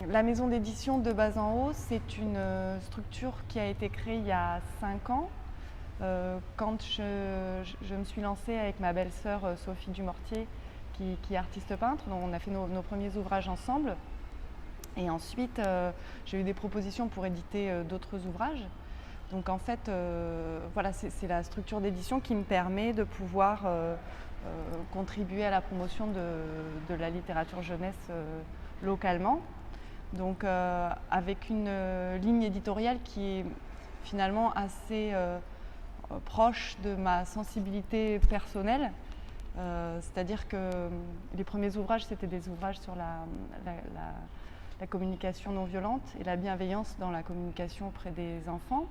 La maison d'édition de Bas en Haut, c'est une structure qui a été créée il y a 5 ans, quand je me suis lancée avec ma belle-sœur Sophie Dumortier, qui est artiste peintre. Donc on a fait nos premiers ouvrages ensemble. Et ensuite, j'ai eu des propositions pour éditer d'autres ouvrages. Donc en fait, voilà, c'est la structure d'édition qui me permet de pouvoir contribuer à la promotion de la littérature jeunesse localement. Donc avec une ligne éditoriale qui est finalement assez proche de ma sensibilité personnelle. C'est-à-dire que les premiers ouvrages, c'était des ouvrages sur la communication non violente et la bienveillance dans la communication auprès des enfants.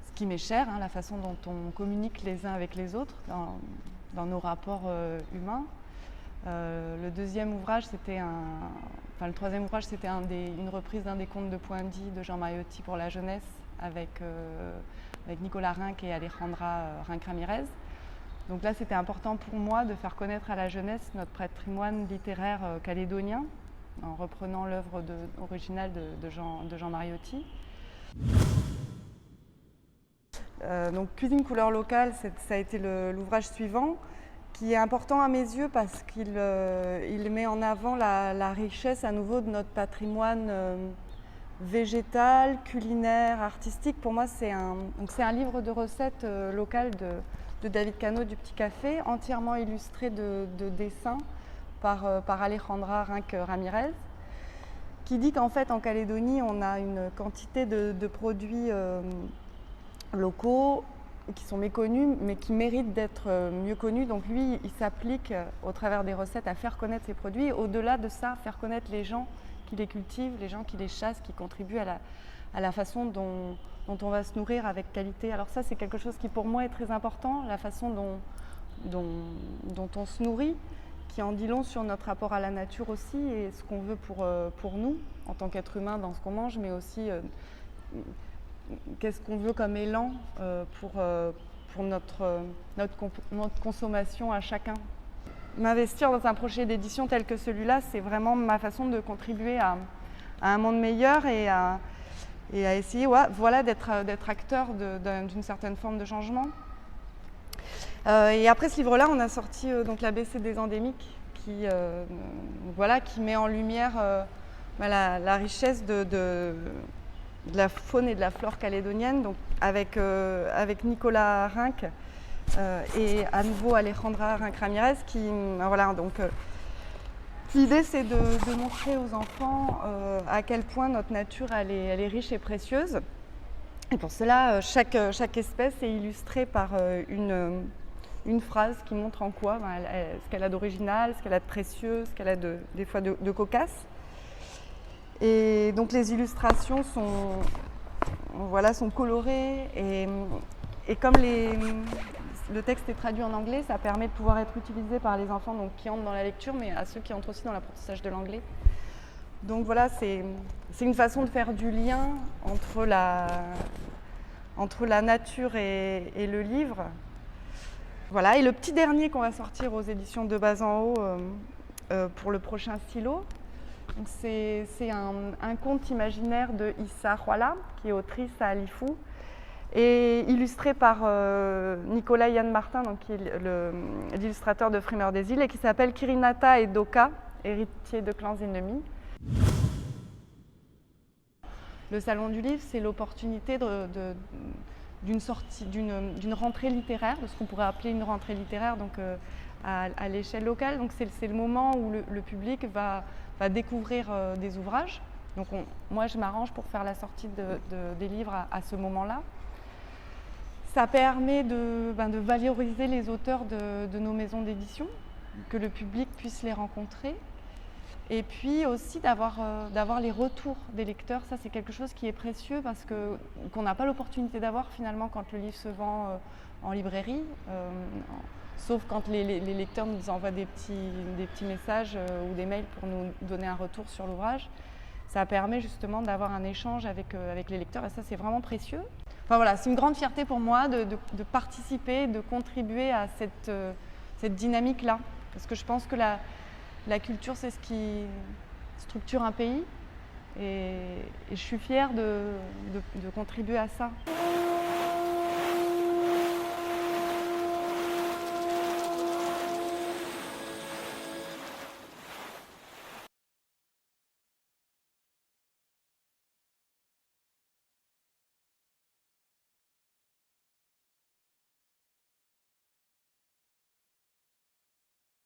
Ce qui m'est cher, hein, la façon dont on communique les uns avec les autres dans nos rapports humains. Le deuxième ouvrage, le troisième ouvrage, c'était une reprise d'un des contes de Poindy de Jean Mariotti pour la jeunesse avec Nicolas Rinck et Alejandra Rinck-Ramirez. Donc là, c'était important pour moi de faire connaître à la jeunesse notre patrimoine littéraire calédonien en reprenant l'œuvre originale de Jean Mariotti. Donc Cuisine couleur locale, ça a été l'ouvrage suivant, qui est important à mes yeux parce qu'il met en avant la richesse à nouveau de notre patrimoine végétal, culinaire, artistique. Pour moi, c'est un livre de recettes locales de David Cano du Petit Café, entièrement illustré de dessins par Alejandra Rinck-Ramirez, qui dit qu'en fait, en Calédonie, on a une quantité de produits locaux qui sont méconnus, mais qui méritent d'être mieux connus. Donc lui, il s'applique au travers des recettes à faire connaître ces produits. Et au-delà de ça, faire connaître les gens qui les cultivent, les gens qui les chassent, qui contribuent à la façon dont on va se nourrir avec qualité. Alors ça, c'est quelque chose qui pour moi est très important, la façon dont on se nourrit, qui en dit long sur notre rapport à la nature aussi et ce qu'on veut pour nous, en tant qu'être humain dans ce qu'on mange, mais aussi qu'est-ce qu'on veut comme élan pour notre consommation à chacun. M'investir dans un projet d'édition tel que celui-là, c'est vraiment ma façon de contribuer à un monde meilleur et à essayer voilà, d'être acteur d'une certaine forme de changement. Et après ce livre-là, on a sorti donc l'ABC des endémiques qui met en lumière la richesse de la faune et de la flore calédonienne, donc avec Nicolas Rinck et à nouveau Alejandra Rinck-Ramirez l'idée c'est de montrer aux enfants à quel point notre nature elle est riche et précieuse. Et pour cela, chaque espèce est illustrée par une phrase qui montre en quoi ce qu'elle a d'original, ce qu'elle a de précieux, ce qu'elle a des fois de cocasse. Et donc les illustrations sont colorées et comme le texte est traduit en anglais, ça permet de pouvoir être utilisé par les enfants donc, qui entrent dans la lecture, mais à ceux qui entrent aussi dans l'apprentissage de l'anglais. Donc voilà, c'est une façon de faire du lien entre la nature et le livre. Voilà, et le petit dernier qu'on va sortir aux éditions de Bas en Haut pour le prochain stylo, c'est un conte imaginaire de Issa Huala, qui est autrice à Alifou, et illustré par Nicolas Yann Martin, donc, qui est l'illustrateur de Frimeur des îles, et qui s'appelle Kirinata et Doka, héritiers de clans ennemis. Le Salon du Livre, c'est l'opportunité d'une rentrée littéraire, de ce qu'on pourrait appeler une rentrée littéraire donc, à l'échelle locale. Donc c'est le moment où le public va découvrir des ouvrages. Donc moi, je m'arrange pour faire la sortie des livres à ce moment-là. Ça permet de valoriser les auteurs de nos maisons d'édition, que le public puisse les rencontrer. Et puis aussi d'avoir les retours des lecteurs. Ça, c'est quelque chose qui est précieux parce qu'on n'a pas l'opportunité d'avoir finalement quand le livre se vend en librairie. Sauf quand les lecteurs nous envoient des petits messages ou des mails pour nous donner un retour sur l'ouvrage. Ça permet justement d'avoir un échange avec les lecteurs et ça, c'est vraiment précieux. Enfin voilà, c'est une grande fierté pour moi de participer, de contribuer à cette dynamique-là. Parce que je pense que la culture, c'est ce qui structure un pays. Et je suis fière de contribuer à ça.